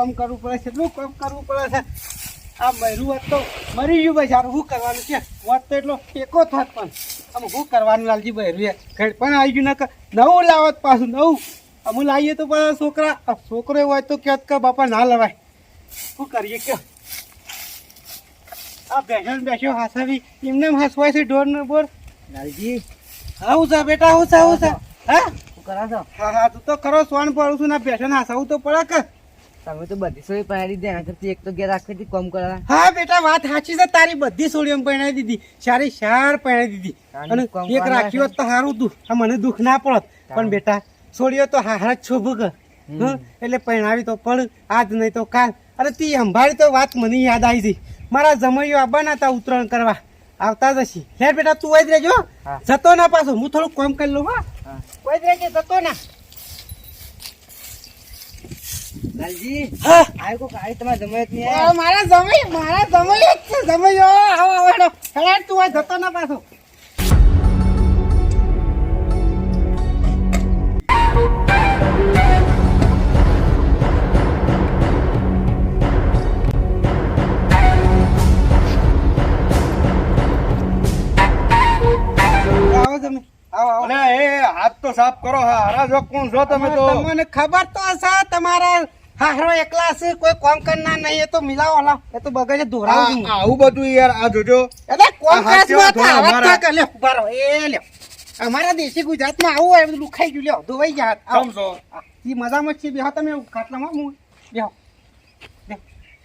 કામ કરવું પડે છે, કેટલું કામ કરવું પડે છે. આ મર્યું હોત તો મરી ગયું બજારું. શું કરવાનું છે? હોત તો એટલો ટેકો થાત, પણ આમ શું કરવાનું લાલજી મર્યું એ ઘેર પણ આવી ગયું. નવું લાવત પાછું નવું અમુક લાવીએ તો પણ છોકરો હોય તો ક્યાંક કે બાપા ના લવાય. શું કરીએ કે આ બેસ્યો હાસાવી એમને હાસવાય છે ઢોર ને બોર. લાલજી આવું છે બેટા, આવું છે હા શું કરો છો? હા તું તો ખરો સોન પડું છું ને બેસો ને હાસાવું તો પડે કે. તમે તો બધી સોય પહેરી દે, એના કરતી એક તો ઘેર રાખી હતી કોમ કરવા. હા બેટા વાત સાચી છે તારી, બધી સોળીઓ પહેણાવી દીધી, સારી સાર પહેણાવી દીધી. અને એક રાખ્યો તો સારું તું, મને દુઃખ ના પડત. પણ બેટા સોળીઓ તો હારા જ છો ભગ, એટલે પહેણાવી તો પણ આજ નહીં તો કાલ. અરે તી સંભાળી તો વાત મને યાદ આવી ગઈ. મારા જમૈયો આવવાના હતા ઉત્તરાયણ કરવા, આવતા જશી. હે બેટા તું જ રહેજો, જતો ના પાછો. હું થોડું કામ કરી લઉં. હા કોઈ જ રહેજે, જતો ના. લાલજી હા આય કો કાઈ તમારે જમાયત નહીં મારા જમૈયો જ છે. જમૈયો આવો હેડો તું આ જતો ના પાછો. હાથ તો સાફ કરો. હારા જો કોણ છો તમે? તો તમને ખબર તો હશે તમારા હારો એકલા છે, કોઈ કોમ કરનાર નહીં. એ તો મિલાવો હલા, એ તો બગડે ધોરાવું. આવું બધું યાર આ જોજો. એટલે કોમ કાજમાં તો આવા જ થાય. લે ઉભા રહો. એ લ્યો અમારા દેશી ગુજરાતમાં આવું હોય બધું દુખાઈ ગયું. લ્યો ધોવાઈ ગયા સમજો. ઈ મજામાં છે. બેહો તમે ખાટલામાં, હું બેહો.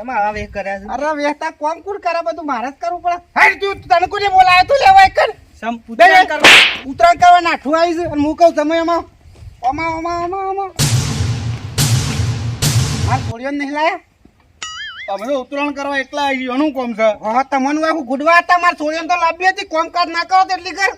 એમાં આવા વેહ કર્યા છે. અરે વેતા કોમ કુડ કરે, બધું મારે જ કરવું પડે. હાય તું તને કોને બોલાયો? તું લેવાય કર. ઉત્તરાયણ કરવા નાઠું આવી છે. અને હું કહું તમે એમાં મારે છોડીઓ નહીં લાયા. તમે તો ઉત્તરાયણ કરવા એકલા આવી ગયો. એનું કોમ છે? હા તમને આખું ગુડવા હતા. મારે છોડીઓ તો લાવી હતી. કોમકાજ ના કરો તેટલી કર.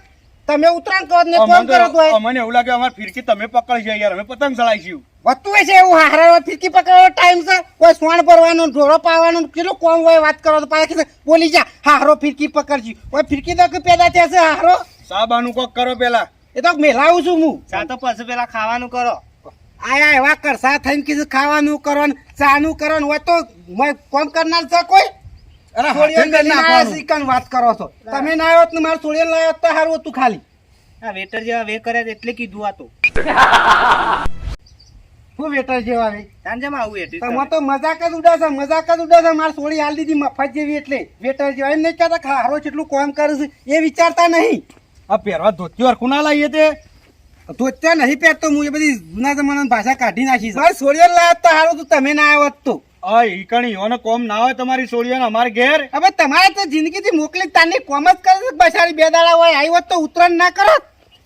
તમે ઉત્તરાયણ કરો ને કોમ કરો તો મને એવું લાગે અમારે ફિરકી તમે પકડી છે યાર. અમે પતંગ ચલાવીશું. વધતું હોય છે એવું. હારા ફિરકી પકડવાનો ટાઈમ છે. કોઈ સોણ ભરવાનું, ઢોરો પાવાનું, કેટલું કોમ હોય. વાત કરો તો પાછા બોલી જા હારો ફિરકી પકડજી. કોઈ ફિરકી તો પેદા થયા છે હારો. સાબાનું કોક કરો પેલા. એ તો મેલાવું છું હું. ચા તો પછી પેલા ખાવાનું કરો. આયા એવા કરસા થઈને કીધું ખાવાનું કરો ને ચાનું કરો ને હોય તો કોમ કરનાર છે કોઈ? વાત કરો છો તમે. ના આવ્યો ને મારે છોડીને લાવ્યો તો સારું હતું. ખાલી આ વેટર જેવા વેહ કર્યા એટલે કીધું આ તો. હું વેટર જેવા સાંજેમાં આવું એટલે તમે તો મજાક જ ઉડાશે, મજાક જ ઉડાશે. મારે છોડી હાલ દીધી મફત જેવી, એટલે વેટર જેવા. એમ નહીં કહેતા હારો જેટલું કામ કરે છે એ વિચારતા નહીં. આ પહેરવા ધોતી વાર કુના લાવીએ તે ધોત્યા નહીં પહેરતો હું. એ બધી જૂના જમાનાની ભાષા કાઢી નાખી છે. મારે છોડીઓ લાવ્યો તો સારું તું, તમે ના આવ્યો તો. ઈકણી કોમ ના હોય તમારી છોડીઓ અમારે ઘેર. હવે તમારે તો જિંદગીથી મોકલી તાની કોમ જ કરે છે. બસાડી બે દાડા હોય આવ્યો તો ઉત્તરાયણ ના કરો.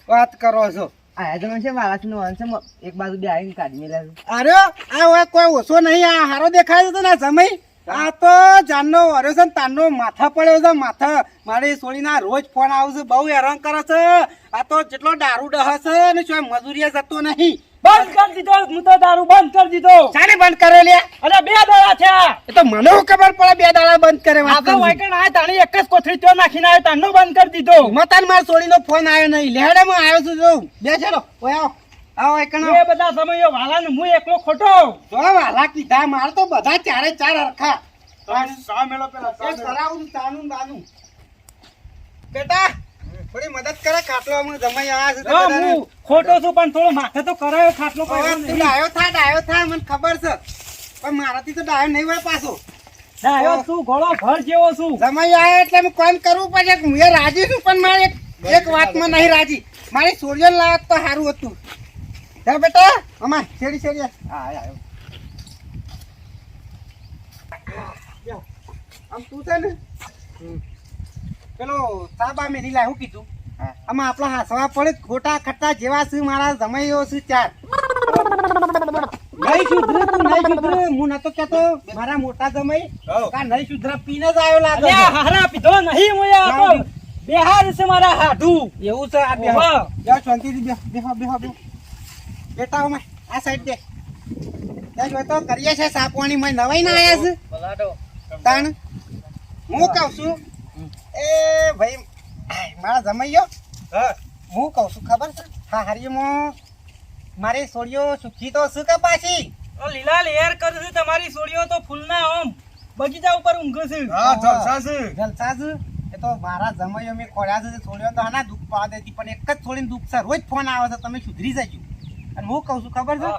વાત કરો છો. આ તમે છે વાલાસનો અંશ એક બાજુ બે આવીને કાઢી મેલા છે. અરે આ હોય કોઈ ઓછો નહીં. આ હારો દેખાય છે ને સમય. આ તો જાનનો વર્યો છે ને તારનો માથા પડ્યો છે. માથા મારી છોડીના રોજ ફોન આવશે. બહુ હેરાન કરે છે. આ તો જેટલો દારૂ ડહ છે ને શું મજૂરીએ જતો નહીં. બંધ કરી દીધો. હું તો દારૂ બંધ કરી દીધો. ચાલે બંધ કરે લે. અરે 2 દાડા થયા. એ તો મને શું ખબર પડે 2 દાડા બંધ કરે? વાત આપડે વાયકણ આ તાણી એક જ કોથળી તો નાખીને આવ્યો તારનો બંધ કરી દીધો. મતાન માર છોડીનો ફોન આવ્યો નહીં. લેડે હું આવ્યો છું. જોઉં બેસેલો. ઓય આવો આવો એકણ. એ બધા સમયો વાલાને હું એકલો ખોટો. જો વાલા કીધા માર તો બધા 4 હરખા. સા મેલો પેલા એ કરાવું ચાનું બાનું. બેટા થોડી મદદ કરે. ખાટલો અમે જમાઈ આવ્યા છે. હું ખોટો છું પણ થોડો માથે તો કરાયો. ખાટલો ડાયો થા મને ખબર છે. પણ મારાથી તો ડાયો નહીં હોય પાછો. ડાયો છું, ઘોડો ઘર જેવો છું. જમાઈ આવ્યા એટલે અમે કોમ કરવું પડે. હું એ રાજી છું પણ મારે એક વાતમાં નહીં રાજી. મારી છોડીઓ લાવત તો સારું હતું. હે બેટા અમાર છેડી હા આવ્યો. આમ તું છે ને પેલો સાબા મેરી લાય. હું કીધું આમાં આપડા હાસવા પડે. ખોટા ખટ્ટા જેવા છે મારા જમાઈઓ છે 4. નહીં સુધરે તું, નહીં સુધરે. હું નતો કેતો મારા મોટા જમાઈ કા નહીં સુધરે. પીને જ આવ્યો લાગે. અલ્યા હારા પીધો નહીં મોયા તો બેહાર છે મારા હાડું. એવું છે. આ બેહો બેહો શાંતિથી બેહો બેટા અમે આ સાઈડ દે. ત્યાં જો તો કરીએ છે સાપવાની માં નવાઈ ના આયા છે. તાણ હું કહું છું એ ભાઈ મારા જમાઈયો હું કહું છું ખબર છે. હા હરિયમો મારી છોડીઓ સુખી તો શું કે પાછી લીલા લેર કરશે તમારી સોડીઓ તો ફૂલના આમ બગીચા ઉપર ઊંઘે છે. હા જલસા છે. જલસા છે. એ તો મારા જમાઈઓ મેં ખોળ્યા છે છોડ્યો તો હાના દુઃખ પાવા દેતી પણ એક જ છોડીને દુઃખ છે રોજ ફોન આવે છે તમે સુધરી જજો અને હું કહું છું ખબર છે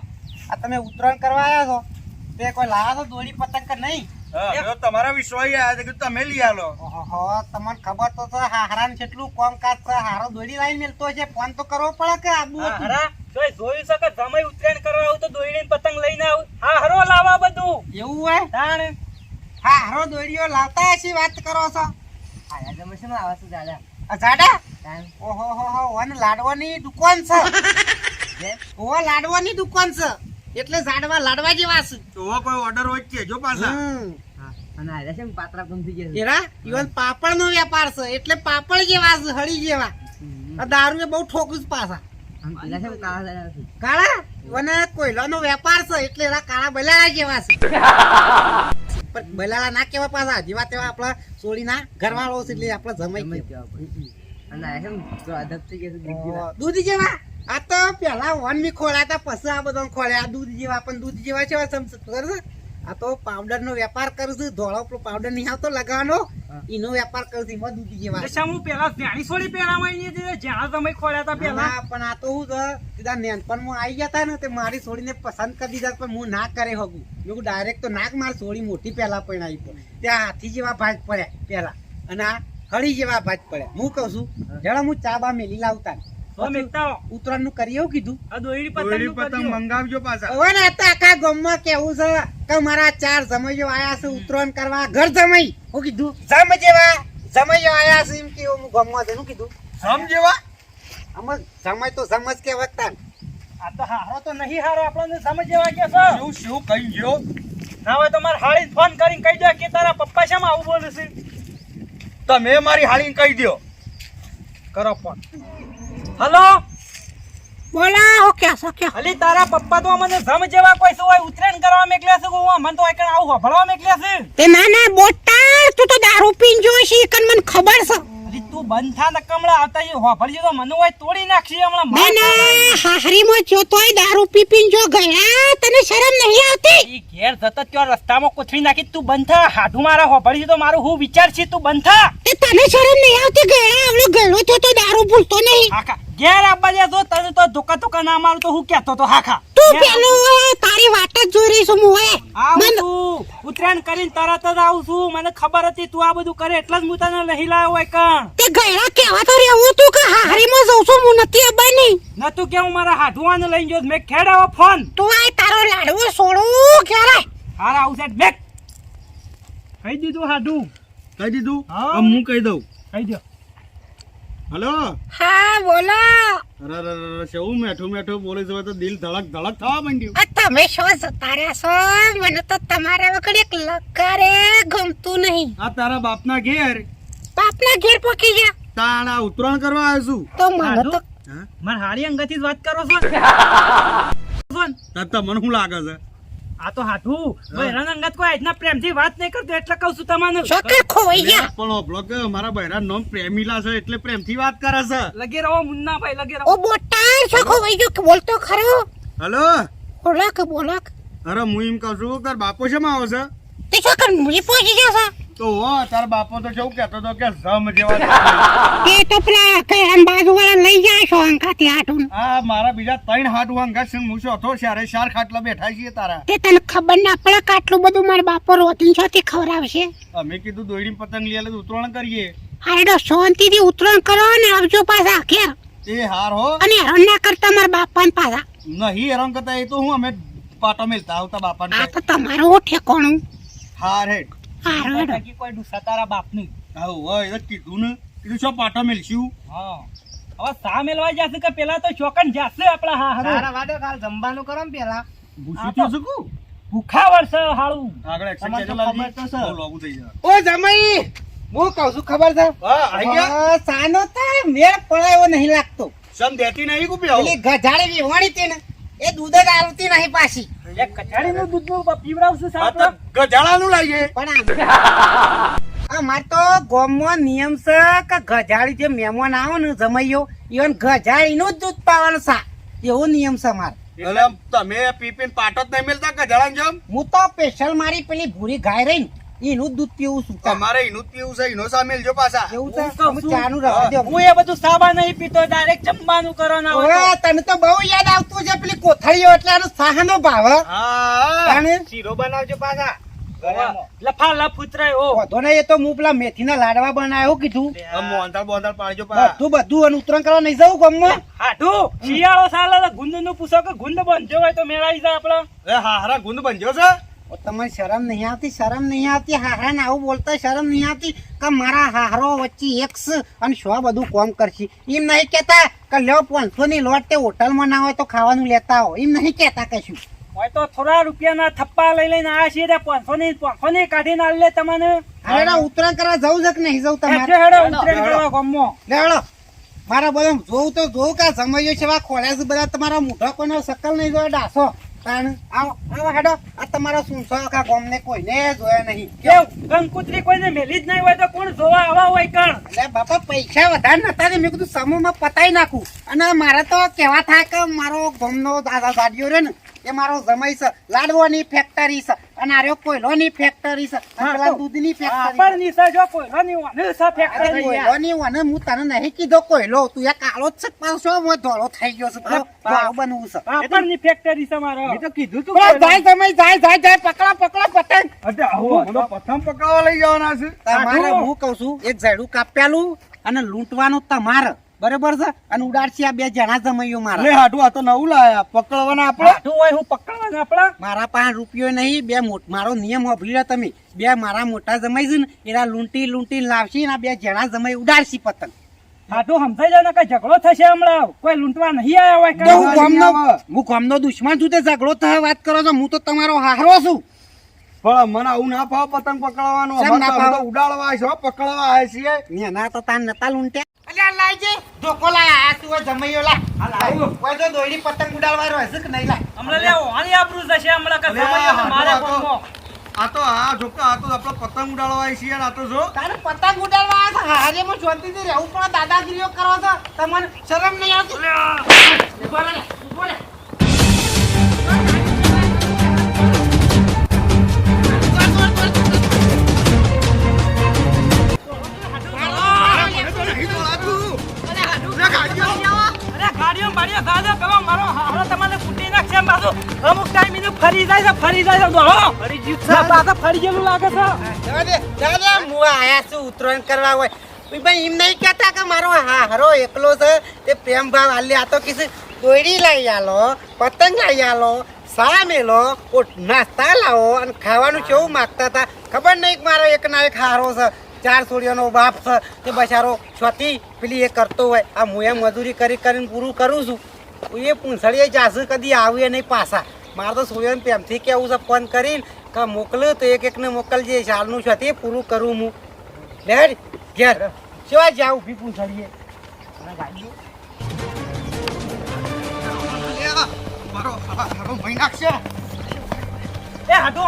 આ તમે ઉત્તરાયણ કરવા આવ્યા છો તે કોઈ લાયા છો દોરી પતંગ કે નહીં? હા, હવે તમારા વિશ્વાસ આવ્યા છે કે તમે લઈ આલો. ઓહો તમને ખબર તો છે હારાને કેટલું કામકાજ છે હારો દોરી લાઈન મેલતો છે ફોન તો કરવો પડે કે આબુ હતું. હારા જોઈ જોયું છે કે જમાઈ ઉત્તરાયણ કરવા આવું તો દોયડીને પતંગ લઈને આવું. હા હરો લાવા બધું. એવું હોય તાણ હા હારો દોરીઓ લાવતા હશી વાત કરો છો આયા તમે શું આવે છે દાદા? આ જાડા તાન ઓહો હો હો વન લાડવાની દુકાન છે જે ઓહો લાડવાની દુકાન છે એટલે ઝાડવા લાડવા જેવા છે તો કોઈ ઓર્ડર હોય કે જો પાછા. હા અને આયા છે ને પાત્રા ગમતી ગયા છે. એરા ઈવન પાપડ નો વેપાર છે એટલે પાપડ જેવા છે હળી જેવા આ દારૂ બહુ ઠોકું જ પાછા આમ પેલા છે ને કાળા દાદા નથી. કાળા અને કોયલાનો વેપાર છે એટલે એરા કાળા બલાડા જેવા છે પણ બલાડા ના કેવા પાછા જેવા તેવા આપણા સોળીના ઘરવાળો છે એટલે આપણા ગમે જમાઈ તે આપો. અને આયા છે ને તો અદબ થઈ ગયા છે દૂધ જેવા. દૂધ જેવા આ તો પેલા વન મી ખોળ્યા હતા પછી આ બધા ખોળ્યા દૂધ જેવા પણ દૂધ જેવા છે સમજ આ તો પાવડર નો વેપાર કરું છું ધોળો પેલો પાવડર નહીં આવતો લગાવવાનો એનો વેપાર કરું છું એમાં દૂધ જેવા દશા હું પેલા જાણી સોડી પહેરામાં આવીએ છીએ જ્યાં તમે ખોળ્યા હતા પેલા. ના, પણ આ તો હું સીધા નેનપણમાં આવી ગયા હતા ને તે મારી છોડીને પસંદ કરી દીધા પણ હું ના કરે હગું મેં ડાયરેક્ટ તો નાક મારી છોડી મોટી પહેલા પણ આવી ત્યાં હાથી જેવા ભાજ પડ્યા પેલા અને આ હળી જેવા ભાજ પડ્યા હું કઉ છું જરા હું ચા બા મેલી લાવતા તો મેકતા હો. ઉત્તરાયણ નું કરી એવું કીધું આ દોયડી દોરી પતંગ પતંગ મંગાવજો પાછા. હવે ને આ તો આખા ગામમાં કેવું છે કે મારા 4 જમાઈઓ આયા છે ઉત્તરાયણ કરવા ઘર જમાઈ હું કીધું જમ જેવા જમાઈઓ આયા છે એમ કે હું ગામમાં જઈને કીધું સમજેવા આમાં જમાઈ તો સમજ કે વખતા આ તો હારો તો નહીં હારો આપણને સમજ જેવા કે છે. શું શું કહી ગયો? ના હોય તો મારે હાળીને ફોન કરીને કહી દે કે તારા પપ્પા શામાં આવું બોલે છે. તમે મારી હાળીને કહી દો. કરો ફોન. હલો બોલા હો ક્યાં છો અલી તારા પપ્પા તો અમને જમ જેવા કોઈ શું હોય ઉત્તરાયણ કરવા મેકલ્યા છે કે હું અમને તો એકણ આવું હોભળવા મેકલ્યા છે. તે નાના બોટા તું તો દારૂ પીન જો છે કન મને ખબર છે અલી તું બંધ થા ને કમળા આવતા એ હોભળજી તો મને હોય તોડી નાખશે હમણાં માર ના હાહરીમાં જો તોય દારૂ પી પીન જો ગયા તને શરમ નહીં આવતી ઈ ઘેર જતા ત્યાં રસ્તામાં કોથળી નાખી તું બંધ થા હાડું મારા હોભળજી તો મારું હું વિચાર છે તું બંધ થા. તે તને શરમ નહીં આવતી ગયા આવલો ગળો તો દારૂ ભૂલતો નહીં હાખા ઘેર આવવા દે તો તને તો ધોકા ધોકા ના મારું તો હું કહેતો તો હાખા તું પેલો તારી વાટ જ જોઈ રહી છું હું આવું છું ઉત્તરાયણ કરીને તરત જ આવું છું મને ખબર હતી તું આ બધું કરે એટલે જ હું તને લઈ લાવ્યો હોય કણ તે ગળા કેવા તો રહેવું તું કે હાહરીમાં જઉં છું હું નથી આવવાની નતું કે હું મારા હાડુઆને લઈને જો મેં ખેડાવો ફોન તું આ તારો લાડવો છોડું ક્યારે હારા આવું છે મેં કહી દીધું હાડું કહી દીધું? હા. હવે હું કહી દઉં. કહી દો હલો. હા બોલો અરે અરે અરે, કેવું મેઠું મેઠું બોલે છે તો દિલ ધડક ધડક થવા માંડ્યું. આ તમે શું જતા રહ્યા છો મને તો તમારા વગર એક લકારે ગમતું નહીં આ તારા બાપના ઘેર બાપના ઘેર પહોંચી ગયા તાણા ઉત્તરાયણ કરવા આવ્યો છું. તો મને તો હા? માર હારી અંગથી જ વાત કરો છો તાર તમને શું લાગે છે? આ તો હાથું બહેરાન અંગત કોઈ આજના પ્રેમથી વાત નહીં કરતો એટલે કહું છું તમને ચોક્કસ ખોવાઈ ગયા પણ ઓભળો કે મારા બૈરા નામ પ્રેમીલા છે એટલે પ્રેમથી વાત કરે છે. લગે રહો મુન્ના ભાઈ લગે ઓ રહો બોટા શું ખોવાઈ ગયો કે બોલતો ખરો હલો. બોલો અરે હું એમ કહું છું તાર બાપો શેમાં આવે છે? તે શું કર મુજી પહોંચી ગયા તો તાર બાપો તો કેવું કહેતો હતો કે જમ જેવા. તે તો પેલા કઈ બાજુ વાળા લઈ જાય છો અંકાથી આટું આ મારા બીજા 3 હાથ વાંગા છે હું શું હતો શારે શાર ખાટલા બેઠા છીએ તારા. તે તને ખબર ના પડે કે આટલું બધું મારા બાપો રોતી છોથી ખવડાવશે અમે કીધું દોયડી પતંગ લઈ આલે તો ઉત્તરાયણ કરીએ. હારેડો શાંતિથી ઉતરણ કરો ને આવજો પાછા ઘેર એ હાર હો. અને હેરાન ના કરતા મારા બાપાને પાછા નહીં હેરાન કરતા એ તો હું અમે પાટો મેલતા આવતા બાપાને આ તો તમારું ઠેકોણું હાર હેડ. હારેડો બાકી કોઈ ડુસા તારા બાપનું આવું હોય તો કીધું ને કીધું શું પાટો મેલશું. હા હવે સા મેલવા જશે કે પેલા તો ચોકન જશે આપણા હા હારું વાડે કાલ જમવાનું કરો ને પેલા ભૂસી થયું છે કુ? ભૂખા વર્ષ હાળું આગળ એક્શન તમારે તો ચાલુ ખબર તો છે. બહુ લાંબુ થઈ જાય. ઓ જમાઈ હું કહું છું ખબર છે હા આઈ ગયા. સાનો થાય મેળ પડાયો નહીં લાગતો સમ દેતી નહીં કુ પ્યાવ. પેલી ગજાળી વિહોણી હતી ને એ દૂધ જ આવતી નહીં પાછી એક કચાડીનું દૂધનું પીવડાવશે આ સાહેબ તો ગજાળાનું લાગે. પણ અમાર તો ગામમાં નિયમ છે કે ગજાળી જે મહેમાન આવે ને જમાઈઓ ઈવન ગજાળીનું જ દૂધ પાવાનું સા એવો નિયમ છે અમારે એટલે તમે પીપીને પાટો જ નહીં મેલતા કે જળાંગ જેમ? હું તો સ્પેશિયલ મારી પેલી ભૂરી ગાય રહી ને એનું જ દૂધ પીવું છું તમારે એનું જ પીવું છે, એનો સામેલ જો પાછા. એવું છે હું કહું હું છું. ચાનું રવા દો હું એ બધું સાબા નહીં પીતો, ડાયરેક્ટ જમવાનું કરો ના હોય ઓય, તને તો બહુ યાદ આવતું છે પેલી કોથળીઓ એટલે આનો સાહાનો ભાવ હે. હા, તાણે શીરો બનાવજો પાછા. તો. લફા લફ ઉતરાય ઓ વધો નહીં, એ તો હું પેલા મેથીના લાડવા બનાવ્યો કીધું મોહનથાળ બોહનથાળ પાડજો પાછા. બધું અને ઉતરણ કરવા નહીં જવું ગમમાં. હાટું શિયાળો સાલે ગુંદ નું પૂછો કે ગુંદ બંધ્યો હોય તો મેળાઈ જાય આપડે. એ હારા ગુંદ બનજો છે. ઓ, તમને શરમ નહીં આવતી? શરમ નહીં આવતી? હારા ને આવું બોલતા શરમ નહીં આવતી કે મારા હારો વચ્ચે એક્સ અને શો બધું કોમ કરશે? એમ નહીં કેતા કે લ્યો 500 ની લોટ તે હોટલમાં ના હોય તો ખાવાનું લેતા હો, એમ નહીં કેતા કશું. હોય તો થોડા રૂપિયાના થપ્પા લઈ લઈને આયા છીએ 500 ની કાઢીને આલે લે તમને. હવે ઉતરણ કરવા જવું છે કે નહીં જવું હેડો, તમારે? હેડો, ઉતરાયણ કરવા ગામમાં. લે હેડો. મારા બધા જોવું તો જોવું કે સમજો છે ખોલ્યા છે બધા તમારા મોઢા કોઈનો શકલ નહીં જોયો ડાસો. તાણ આવો આવો હેડો. આ તમારા સુનસો આખા ગામને કોઈને જોયા નહીં. કેવું કંકુતરી કોઈને મેલી જ નહીં હોય તો કોણ જોવા આવા હોય કણ? એટલે બાપા પૈસા વધારે નતા ને મેં કીધું સમૂહમાં પતાઈ નાખું. અને મારે તો કેવા થાય કે મારો ગામનો દાદા દાદીઓ રે ને એ મારો જમાઈ છે, લાડવાની ફેક્ટરી છે અને આર્યો કોયલોની ફેક્ટરી છે અને પેલા દૂધની ફેક્ટરી છે. આપણની છે જો કોઈની વાને છે અરે ફેક્ટરી. કોયલોની વાને હું તને નહીં કીધો કોયલો, તું એ કાળો જ છે પાછો, હું ધોળો થઈ ગયો છું. ભાવ બનવું છે. આપણની ફેક્ટરી છે મારો. મેં તો કીધું તું. ઓય, જાય જમાઈ, જાય પકડો પતંગ. પતંગ પકડવા લઈ જવાના છે. તમારે હું કઉ છું એક ઝાડું કાપ્યાલું અને લૂંટવાનું તમારે બરોબર છે અને ઉડાડશી આ બે જણા જમાઈઓ લે મારા. હાટું આ તો નવું લાયા પકડવાના આપણે. હાટું હોય હું પકડવાના આપડા. મારા પાંચ રૂપિયો નહીં, બે મારો નિયમ સાંભળી લો તમે. બે મારા મોટા જમાઈ છે ને એના લૂંટી લાવશી ને આ બે જણા જમાઈ ઉડાડશી પતંગ. હાટું સમજાઈ જાય ને કઈ ઝઘડો થશે હમણાં. કોઈ લૂંટવા નહીં આવ્યા હોય તો કાંઈ. હું ગામનો દુશ્મન છું તે ઝઘડો થાય વાત કરો છો? હું તો તમારો હારો છું. પણ મને આવું ના ભાવ પતંગ પકડવાનું. કેમ ના અમારે તો ભાવ? ઉડાડવા આવ્યા છો, પકડવા આવ્યા છીએ. નેના તો તાન નતા લૂંટ્યા. અલ્યા લાવજે ધોકો લાય, આ તું હોય જમાઈઓ લા. કોઈ તો દોયડી પતંગ ઉડાડવા રહ્યો છે કે નહીં લાય? હમણાં લે ઓની આબરૂ જશે હમણાં કે લે, જમાઈઓ હાટું મારે આ તો- ગામમાં. આ તો હા જોકા આ તો આપણે પતંગ ઉડાડવા આવ્યા છીએ અને આ તો જો તારે પતંગ ઉડાડવા આવ્યા છે, હાજેમાં શાંતિથી રહેવું પણ દાદાગીરીઓ કરો છો. તમને શરમ નહીં આવતી? ઉભો રહે, ઉભો રહે. અરે ગાડીઓ બાડીઓ ગાજો પેલો મારો હારો તમને ફૂટી નાખશે એમ પાછું. અમુક ટાઈમ એને ફરી જાય છે દોડો. ફરી ગયું છે. પાછા ફરી ગયેલું લાગે છે. જવા દે, હું આયા છું ઉત્તરાયણ કરવા હોય. ભાઈ એમ નહીં કહેતા કે મારો હારો એકલો છે તે પ્રેમ ભાવ આલે. આ તો કિસી દોયડી લઈ આલો, પતંગ લઈ આલો, સા મેલો, નાસ્તા લાવો અને ખાવાનું કેવું માગતા હતા ખબર નહીં કે મારો એક ના એક હારો છે, 4 છોડીઓનો બાપ છે તે બચારો છોથી પેલી એ કરતો હોય. આ હું એ મજૂરી કરીને પૂરું કરું છું. એ પૂંછડીએ જાશું કદી આવીએ નહીં પાછા. મારે તો છોડીઓને પ્રેમથી કેવું છે ફોન કરીને કે મોકલ્યું તો એક ને મોકલજે, શાળનું છે તે પૂરું કરું હું. લેડ ઘેર કેવા જાવ ઊભી પૂંછડીએ મારો હારો ભાઈ નાખશે. એ હાટું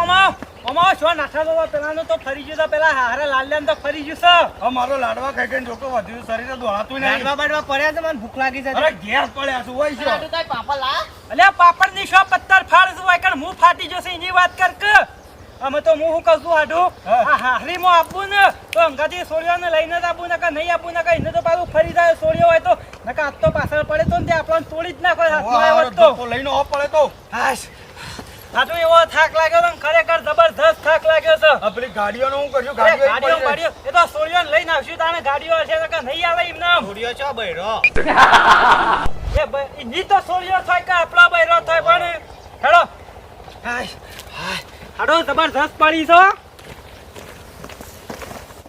અમાવ શું નાખા દો પેલાનો તો ફરી ગયું છે. પેલા હારે લાલ્યાને તો ફરી ગયું છે. મારો લાડવા ખાઈ ખાઈને જોકો વધ્યું શરીર દોડાતું નહીં. બાડવા પડ્યા છે મને ભૂખ લાગી છે. અરે ઘેર પડ્યા છું હોય છે. અલ્યા પાપડ ની શોપ પત્તર ફાડ હોય કારણ હું ફાટી જશે એની વાત કર કે અમે તો હું કહું છું હાડું આ હારીમાં આપવું ને તો અંગાથી સોળિયોને લઈને જ આપવું ને કે નહીં આપવું ને કે એને તો પાછું ફરી જાય સોળિયો હોય તો નકા હાથ તો પાછળ પડે તો ને તે આપણને તોડી જ નાખો હાથમાં આવ્યો જ તો. લઈને ઓફ પડે તો હાશ હાટું એવો થાક લાગ્યો તો ને ખરેખર જબરદસ્ત થાક લાગ્યો છે. આ પેલી ગાડીઓનું હું કરશું? અરે ગાડીઓ ગાડીઓ બાડીઓ એ તો સોળિયોને લઈને આવશું તાણે ગાડીઓ હશે તો કે નહીં આવે એમને ગાડીઓ છો બૈરો. ઈ તો સોળિયો થાય કે આપણા બૈરો થાય પણ હેડો હાડો જબરદસ્ત પડી છો.